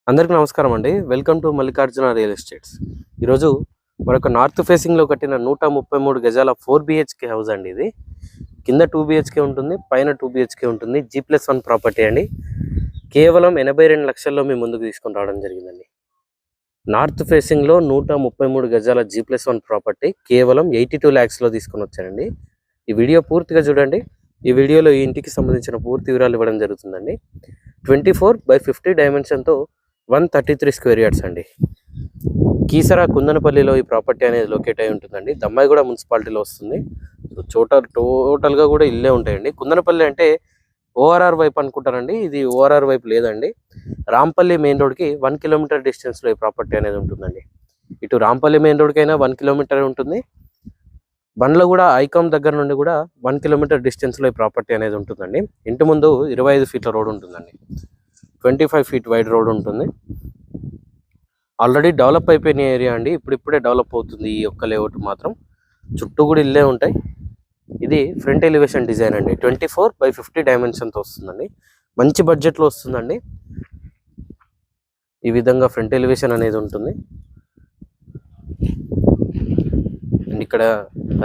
అందరికీ నమస్కారం అండి. Welcome to Mallikarjuna real estates. ఈరోజు మరొక నార్త్ ఫేసింగ్లో కట్టిన 133 గజాల 4 BHK హౌస్ అండి. ఇది కింద 2 BHK ఉంటుంది, పైన 2 BHK ఉంటుంది. G+1 ప్రాపర్టీ అండి. కేవలం 82 లక్షల్లో మీ ముందుకు తీసుకొని రావడం జరిగిందండి. నార్త్ ఫేసింగ్లో 133 గజాల G+1 ప్రాపర్టీ కేవలం 82 lakhsలో తీసుకొని వచ్చానండి. ఈ వీడియో పూర్తిగా చూడండి. ఈ వీడియోలో ఈ ఇంటికి సంబంధించిన పూర్తి వివరాలు ఇవ్వడం జరుగుతుందండి. 24/50 డైమెన్షన్తో 133 స్క్వేర్ యార్డ్స్ అండి. కీసరా కుందనపల్లిలో ఈ ప్రాపర్టీ అనేది లొకేట్ అయి ఉంటుందండి. దమ్మాయిగూడ మున్సిపాలిటీలో వస్తుంది. టోటల్గా కూడా ఇల్లే ఉంటాయండి. కుందనపల్లి అంటే ఓఆర్ఆర్ వైపు అనుకుంటారండి. ఇది ఓఆర్ఆర్ వైపు లేదండి. రాంపల్లి మెయిన్ రోడ్కి 1 కిలోమీటర్ డిస్టెన్స్లో ఈ ప్రాపర్టీ అనేది ఉంటుందండి. ఇటు రాంపల్లి మెయిన్ రోడ్కి అయినా 1 కిలోమీటర్ ఉంటుంది. బండ్ల కూడా ఐకామ్ దగ్గర నుండి కూడా 1 కిలోమీటర్ డిస్టెన్స్లో ఈ ప్రాపర్టీ అనేది ఉంటుందండి. ఇంటి ముందు 25 ఫీట్ల రోడ్ ఉంటుందండి. 25 ఫీట్ వైడ్ రోడ్ ఉంటుంది. ఆల్రెడీ డెవలప్ అయిపోయిన ఏరియా అండి. ఇప్పుడిప్పుడే డెవలప్ అవుతుంది ఈ యొక్క లేఅవుట్ మాత్రం. చుట్టూ కూడా ఇల్లే ఉంటాయి. ఇది ఫ్రంట్ ఎలివేషన్ డిజైన్ అండి. 24/50 డైమెన్షన్తో వస్తుందండి. మంచి బడ్జెట్లో వస్తుందండి. ఈ విధంగా ఫ్రంట్ ఎలివేషన్ అనేది ఉంటుంది. అండ్ ఇక్కడ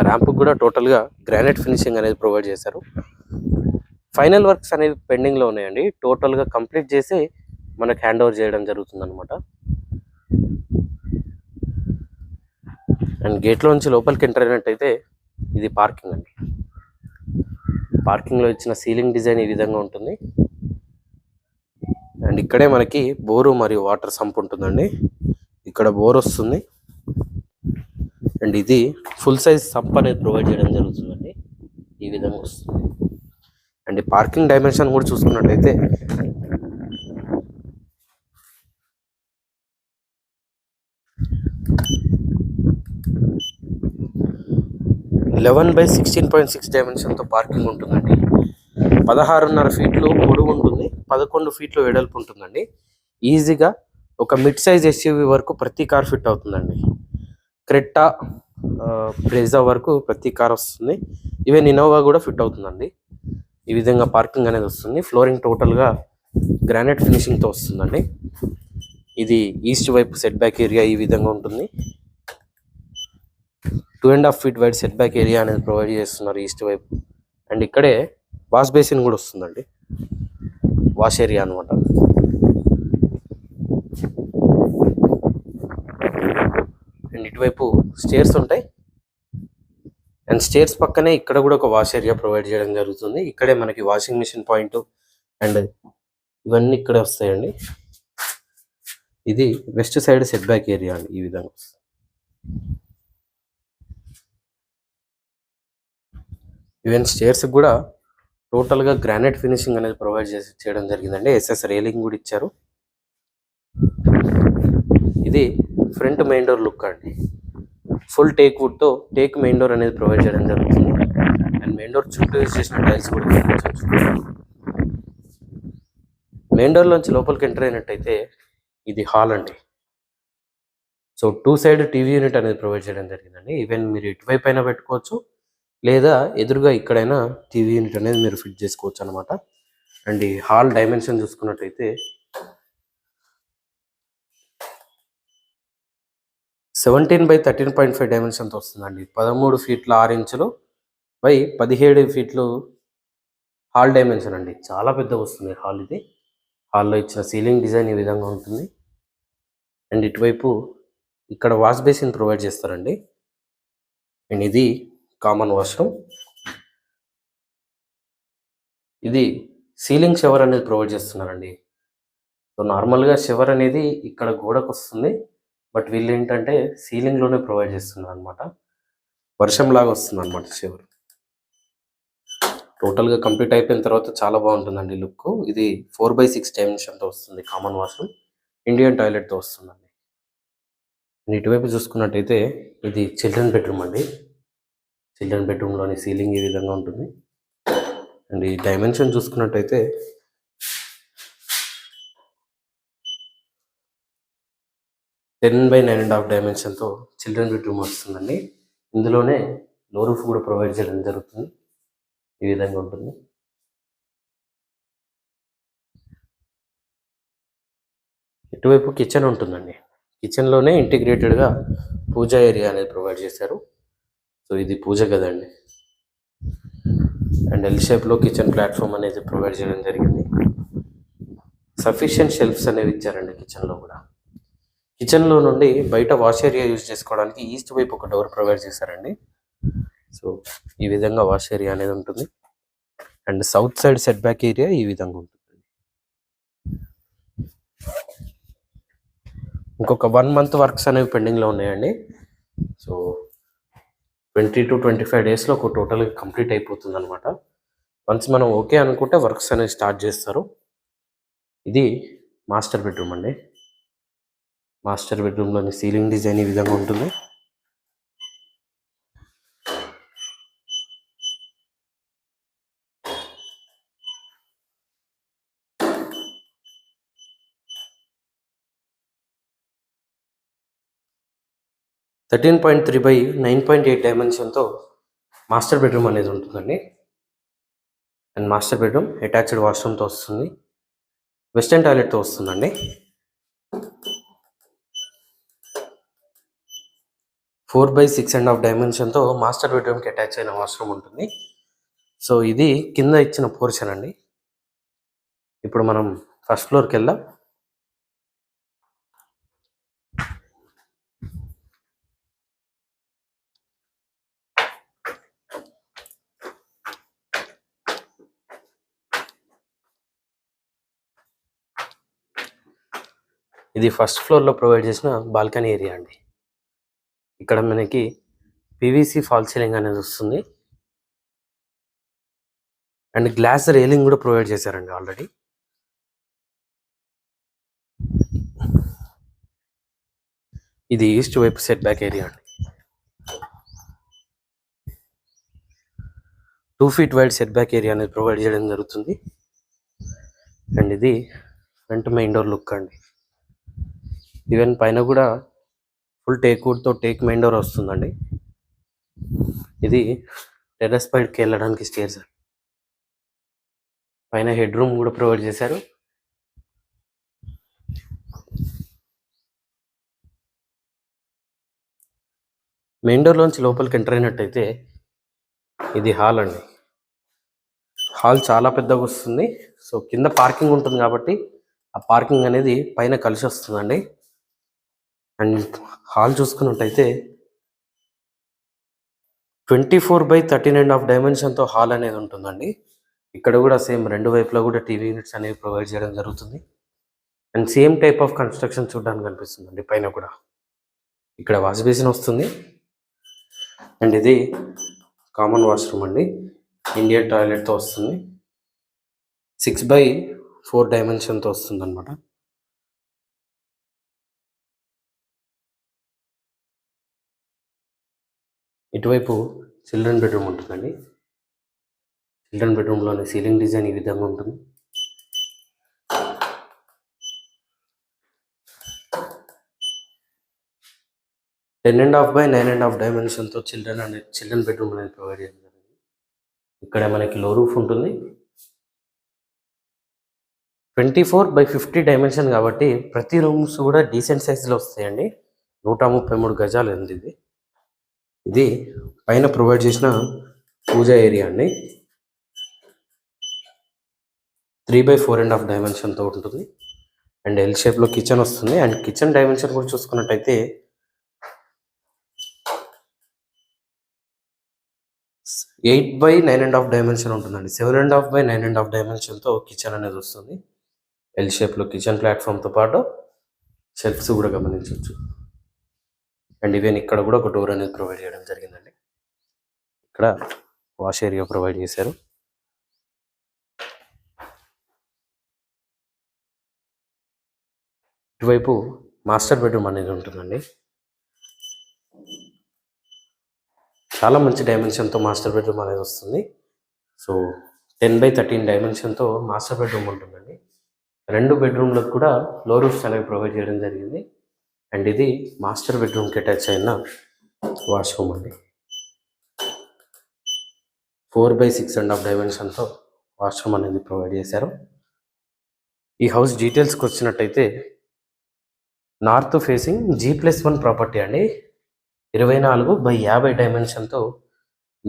ర్యాంప్ కూడా టోటల్గా గ్రానైట్ ఫినిషింగ్ అనేది ప్రొవైడ్ చేశారు. ఫైనల్ వర్క్స్ అనేవి పెండింగ్లో ఉన్నాయండి. టోటల్గా కంప్లీట్ చేసి మనకు హ్యాండ్ ఓవర్ చేయడం జరుగుతుంది అనమాట. అండ్ గేట్లో నుంచి లోపలికి ఎంటర్ అయినట్టయితే ఇది పార్కింగ్ అండి. పార్కింగ్లో ఇచ్చిన సీలింగ్ డిజైన్ ఈ విధంగా ఉంటుంది. అండ్ ఇక్కడే మనకి బోరు మరియు వాటర్ సంప్ ఉంటుందండి. ఇక్కడ బోర్ వస్తుంది. అండ్ ఇది ఫుల్ సైజ్ సంప్ అనేది ప్రొవైడ్ చేయడం జరుగుతుందండి. ఈ విధంగా వస్తుంది. అండ్ పార్కింగ్ డైమెన్షన్ కూడా చూసుకున్నట్టయితే 11/16.6 డైమెన్షన్తో పార్కింగ్ ఉంటుందండి. 16.5 ఫీట్లు పొడవు ఉంటుంది, 11 ఫీట్లు వెడల్పు ఉంటుందండి. ఈజీగా ఒక మిడ్ సైజ్ SUV వరకు ప్రతి కార్ ఫిట్ అవుతుందండి. క్రెట్టా, బ్రెజా వరకు ప్రతి కార్ వస్తుంది. ఈవెన్ ఇన్నోవా కూడా ఫిట్ అవుతుందండి. ఈ విధంగా పార్కింగ్ అనేది వస్తుంది. ఫ్లోరింగ్ టోటల్గా గ్రానైట్ ఫినిషింగ్తో వస్తుందండి. ఇది ఈస్ట్ వైపు సెట్ బ్యాక్ ఏరియా ఈ విధంగా ఉంటుంది. 2.5 feet wide set back area అనేది ప్రొవైడ్ చేస్తున్నారు ఈస్ట్ వైపు. అండ్ ఇక్కడే వాష్ బేసిన్ కూడా వస్తుందండి. వాష్ ఏరియా అనమాట. అండ్ ఇటువైపు స్టేర్స్ ఉంటాయి. అండ్ స్టేర్స్ పక్కనే ఇక్కడ కూడా ఒక వాష్ ఏరియా ప్రొవైడ్ చేయడం జరుగుతుంది. ఇక్కడే మనకి వాషింగ్ మిషన్ పాయింట్ అండ్ ఇవన్నీ ఇక్కడే వస్తాయండి. ఇది west side set back area అండి. ఈ విధంగా ఈవెన్ స్టేర్స్ కూడా టోటల్గా గ్రానైట్ ఫినిషింగ్ అనేది ప్రొవైడ్ చేయడం జరిగిందండి. SS రైలింగ్ కూడా ఇచ్చారు. ఇది ఫ్రంట్ మెయిన్ డోర్ లుక్ అండి. ఫుల్ టేక్ వుడ్తో టేక్ మెయిన్ డోర్ అనేది ప్రొవైడ్ చేయడం జరుగుతుంది. అండ్ మెయిన్ డోర్ చుట్టూ యూజ్ చేసిన టైల్స్ కూడా మెయిన్ డోర్లోంచి లోపలికి ఎంటర్ అయినట్టయితే ఇది హాల్ అండి. సో 2 సైడ్ టీవీ యూనిట్ అనేది ప్రొవైడ్ చేయడం జరిగిందండి. ఈవెన్ మీరు ఇటువైపు అయినా పెట్టుకోవచ్చు, లేదా ఎదురుగా ఇక్కడైనా టీవీ యూనిట్ అనేది మీరు ఫిట్ చేసుకోవచ్చు అనమాట. అండ్ ఈ హాల్ డైమెన్షన్ చూసుకున్నట్టయితే 17/13.5 డైమెన్షన్తో వస్తుందండి. 13 ఫీట్ల 6 ఇంచులు బై 17 ఫీట్లు హాల్ డైమెన్షన్ అండి. చాలా పెద్ద వస్తుంది హాల్ ఇది. హాల్లో ఇచ్చిన సీలింగ్ డిజైన్ ఈ విధంగా ఉంటుంది. అండ్ ఇటువైపు ఇక్కడ వాష్ బేసిన్ ప్రొవైడ్ చేస్తారండి. అండ్ ఇది కామన్ వాష్రూమ్. ఇది సీలింగ్ షవర్ అనేది ప్రొవైడ్ చేస్తున్నారండి. సో నార్మల్గా షవర్ అనేది ఇక్కడ గోడకు వస్తుంది, బట్ వీళ్ళు ఏంటంటే సీలింగ్లోనే ప్రొవైడ్ చేస్తున్నారు అనమాట. వర్షంలాగా వస్తుంది అనమాట షవర్. టోటల్గా కంప్లీట్ అయిపోయిన తర్వాత చాలా బాగుంటుందండి లుక్. ఇది 4/6 డైమెన్షన్తో వస్తుంది. కామన్ వాష్రూమ్, ఇండియన్ టాయిలెట్తో వస్తుందండి. ఇటువైపు చూసుకున్నట్టయితే ఇది చిల్డ్రన్ బెడ్రూమ్ అండి. చిల్డ్రన్ బెడ్రూమ్లోని సీలింగ్ ఈ విధంగా ఉంటుంది. అండ్ ఈ డైమెన్షన్ చూసుకున్నట్టయితే 10/9.5 డైమెన్షన్తో చిల్డ్రన్ బెడ్రూమ్ వస్తుందండి. ఇందులోనే లో రూఫ్ కూడా ప్రొవైడ్ చేయడం జరుగుతుంది. ఈ విధంగా ఉంటుంది. ఇటువైపు కిచెన్ ఉంటుందండి. కిచెన్లోనే ఇంటిగ్రేటెడ్గా పూజా ఏరియా అనేది ప్రొవైడ్ చేశారు. సో ఇది పూజ గదండి. అండ్ ఎల్ షేప్లో కిచెన్ ప్లాట్ఫామ్ అనేది ప్రొవైడ్ చేయడం జరిగింది. సఫిషియెంట్ షెల్ఫ్స్ అనేవి ఇచ్చారండి కిచెన్లో కూడా. కిచెన్లో నుండి బయట వాష్ ఏరియా యూజ్ చేసుకోవడానికి ఈస్ట్ వైపు ఒక డోర్ ప్రొవైడ్ చేశారండి. సో ఈ విధంగా వాష్ ఏరియా అనేది ఉంటుంది. And south side set back area ఈ విధంగా ఉంటుంది. ఇంకొక 1 month వర్క్స్ అనేవి పెండింగ్లో ఉన్నాయండి. సో 20 to 25 డేస్లో ఒక టోటల్గా కంప్లీట్ అయిపోతుంది అనమాట. వన్స్ మనం ఓకే అనుకుంటే వర్క్స్ అనేవి స్టార్ట్ చేస్తారు. ఇది మాస్టర్ బెడ్రూమ్ అండి. మాస్టర్ బెడ్రూమ్లోని సీలింగ్ డిజైన్ ఈ విధంగా ఉంటుంది. (13.3/9.8) డైమెన్షన్తో మాస్టర్ బెడ్రూమ్ అనేది ఉంటుందండి. అండ్ మాస్టర్ బెడ్రూమ్ అటాచ్డ్ వాష్రూమ్తో వస్తుంది. వెస్టర్న్ టాయిలెట్తో వస్తుందండి. 4/6.5 డైమెన్షన్తో మాస్టర్ బెడ్రూమ్కి అటాచ్ అయిన వాష్రూమ్ ఉంటుంది. సో ఇది కింద ఇచ్చిన పోర్షన్ అండి. ఇప్పుడు మనం ఫస్ట్ ఫ్లోర్కి వెళ్దాం. ఇది ఫస్ట్ ఫ్లోర్లో ప్రొవైడ్ చేసిన బాల్కనీ ఏరియా అండి. ఇక్కడ మనకి పీవీసీ ఫాల్ సీలింగ్ అనేది వస్తుంది. అండ్ గ్లాస్ రైలింగ్ కూడా ప్రొవైడ్ చేశారండి ఆల్రెడీ. ఇది ఈస్ట్ వైపు సెట్ బ్యాక్ ఏరియా అండి. 2 feet wide set back area అనేది ప్రొవైడ్ చేయడం జరుగుతుంది. అండ్ ఇది ఫ్రంట్ మెయిన్ డోర్ లుక్ అండి. ఈవెన్ పైన కూడా ఫుల్ టేక్ వుడ్తో టేక్ మెయిన్ డోర్ వస్తుందండి. ఇది టెర్రస్ పైకి వెళ్ళడానికి స్టేర్స్. పైన హెడ్ రూమ్ కూడా ప్రొవైడ్ చేశారు. మెయిన్ డోర్లోంచి లోపలికి ఎంటర్ అయినట్టయితే ఇది హాల్ అండి. హాల్ చాలా పెద్దగా వస్తుంది. సో కింద పార్కింగ్ ఉంటుంది కాబట్టి ఆ పార్కింగ్ అనేది పైన కలిసి వస్తుందండి. అండ్ హాల్ చూసుకున్నట్టయితే 24/13.5 డైమెన్షన్తో హాల్ అనేది ఉంటుందండి. ఇక్కడ కూడా సేమ్ రెండు వైపులా కూడా టీవీ యూనిట్స్ అనేవి ప్రొవైడ్ చేయడం జరుగుతుంది. And same type of construction చూడడానికి కనిపిస్తుందండి. పైన కూడా ఇక్కడ వాష్ బేసిన్ వస్తుంది. అండ్ ఇది కామన్ వాష్రూమ్ అండి. ఇండియన్ టాయిలెట్తో వస్తుంది. 6/4 డైమెన్షన్తో వస్తుంది అనమాట. ఇటువైపు చిల్డ్రన్ బెడ్రూమ్ ఉంటుందండి. చిల్డ్రన్ బెడ్రూమ్లోని సీలింగ్ డిజైన్ ఈ విధంగా ఉంటుంది. (10.5/9.5 డైమెన్షన్తో చిల్డ్రన్ బెడ్రూమ్ అనేది ప్రొవైడ్ చేయడం జరిగింది. ఇక్కడ మనకి లో రూఫ్ ఉంటుంది. 24/50 డైమెన్షన్ కాబట్టి ప్రతి రూమ్స్ కూడా డీసెంట్ సైజులో వస్తాయండి. 133 గజాలు ఉంది ఇది. ఇది పైన ప్రొవైడ్ చేసిన పూజా ఏరియా అండి. 3/4.5 డైమెన్షన్తో ఉంటుంది. అండ్ ఎల్ షేప్లో కిచెన్ వస్తుంది. అండ్ కిచెన్ డైమెన్షన్ కూడా చూసుకున్నట్టయితే 8/9.5 డైమెన్షన్ ఉంటుందండి. 7.5/9.5 డైమెన్షన్తో కిచెన్ అనేది వస్తుంది. ఎల్ షేప్లో కిచెన్ ప్లాట్ఫామ్తో పాటు షెల్ఫ్స్ కూడా గమనించవచ్చు. అండ్ ఈవెన్ ఇక్కడ కూడా ఒక డోర్ అనేది ప్రొవైడ్ చేయడం జరిగిందండి. ఇక్కడ వాష్ ఏరియా ప్రొవైడ్ చేశారు. ఇటువైపు మాస్టర్ బెడ్రూమ్ అనేది ఉంటుందండి. చాలా మంచి డైమెన్షన్తో మాస్టర్ బెడ్రూమ్ అనేది వస్తుంది. సో 10/13 డైమెన్షన్తో మాస్టర్ బెడ్రూమ్ ఉంటుందండి. 2 బెడ్రూమ్లకు కూడా లో రూఫ్స్ అనేవి ప్రొవైడ్ చేయడం జరిగింది. అండ్ ఇది మాస్టర్ బెడ్రూమ్కి అటాచ్ అయిన వాష్రూమ్ అండి. 4/6.5 డైమెన్షన్తో వాష్రూమ్ అనేది ప్రొవైడ్ చేశారు. ఈ హౌస్ డీటెయిల్స్కి వచ్చినట్టయితే నార్త్ ఫేసింగ్ G+1 ప్రాపర్టీ అండి. 24/50 డైమెన్షన్తో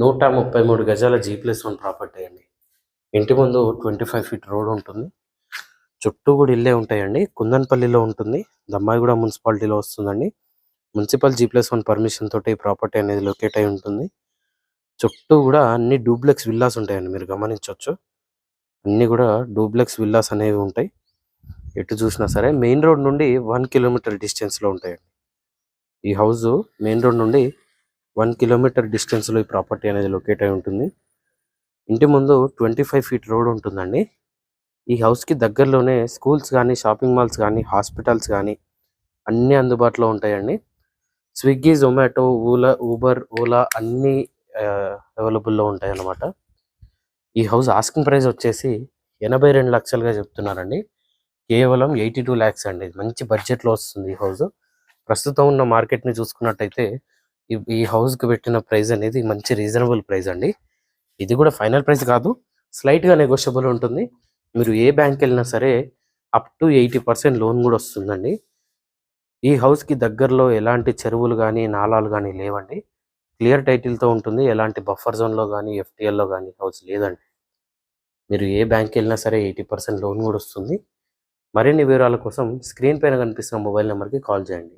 133 గజాల G+1 ప్రాపర్టీ అండి. ఇంటి ముందు 25 ఫీట్ రోడ్ ఉంటుంది. చుట్టూ కూడా ఇల్లే ఉంటాయండి. కుందన్పల్లిలో ఉంటుంది. దమ్మాయిగూడ మున్సిపాలిటీలో వస్తుందండి. మున్సిపల్ G+1 పర్మిషన్ తోటి ఈ ప్రాపర్టీ అనేది లొకేట్ అయి ఉంటుంది. చుట్టూ కూడా అన్ని డూప్లెక్స్ విల్లాస్ ఉంటాయండి. మీరు గమనించవచ్చు. అన్ని కూడా డూప్లెక్స్ విల్లాస్ అనేవి ఉంటాయి. ఎటు చూసినా సరే మెయిన్ రోడ్ నుండి 1 కిలోమీటర్ డిస్టెన్స్లో ఉంటాయండి. ఈ హౌస్ మెయిన్ రోడ్ నుండి 1 కిలోమీటర్ డిస్టెన్స్లో ఈ ప్రాపర్టీ అనేది లొకేట్ అయి ఉంటుంది. ఇంటి ముందు 25 ఫీట్ రోడ్ ఉంటుందండి. ఈ హౌస్కి దగ్గరలోనే స్కూల్స్ కానీ, షాపింగ్ మాల్స్ కానీ, హాస్పిటల్స్ కానీ అన్నీ అందుబాటులో ఉంటాయండి. స్విగ్గీ, జొమాటో, ఊబర్, ఓలా అన్నీ అవైలబుల్లో ఉంటాయి అన్నమాట. ఈ హౌస్ ఆస్కింగ్ ప్రైస్ వచ్చేసి 82 లక్షలుగా చెప్తున్నారండి. కేవలం 82 ల్యాక్స్ అండి. మంచి బడ్జెట్లో వస్తుంది ఈ హౌస్. ప్రస్తుతం ఉన్న మార్కెట్ని చూసుకున్నట్టయితే ఈ హౌస్కి పెట్టిన ప్రైస్ అనేది మంచి రీజనబుల్ ప్రైస్ అండి. ఇది కూడా ఫైనల్ ప్రైస్ కాదు, స్లైట్గా నెగోషియబుల్ ఉంటుంది. మీరు ఏ బ్యాంక్ వెళ్ళినా సరే అప్ టు 80% లోన్ కూడా వస్తుందండి. ఈ హౌస్కి దగ్గరలో ఎలాంటి చెరువులు కానీ, నాలాలు కానీ లేవండి. క్లియర్ టైటిల్తో ఉంటుంది. ఎలాంటి బఫర్ జోన్లో కానీ, FTLలో కానీ హౌస్ లేదండి. మీరు ఏ బ్యాంక్కి వెళ్ళినా సరే 80% లోన్ కూడా వస్తుంది. మరిన్ని వివరాల కోసం స్క్రీన్ పైన కనిపిస్తున్న మొబైల్ నెంబర్కి కాల్ చేయండి.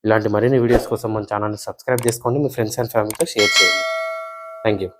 ఇలాంటి మరిన్ని వీడియోస్ కోసం మన ఛానల్ని సబ్స్క్రైబ్ చేసుకోండి. మీ ఫ్రెండ్స్ అండ్ ఫ్యామిలీతో షేర్ చేయండి. Thank you.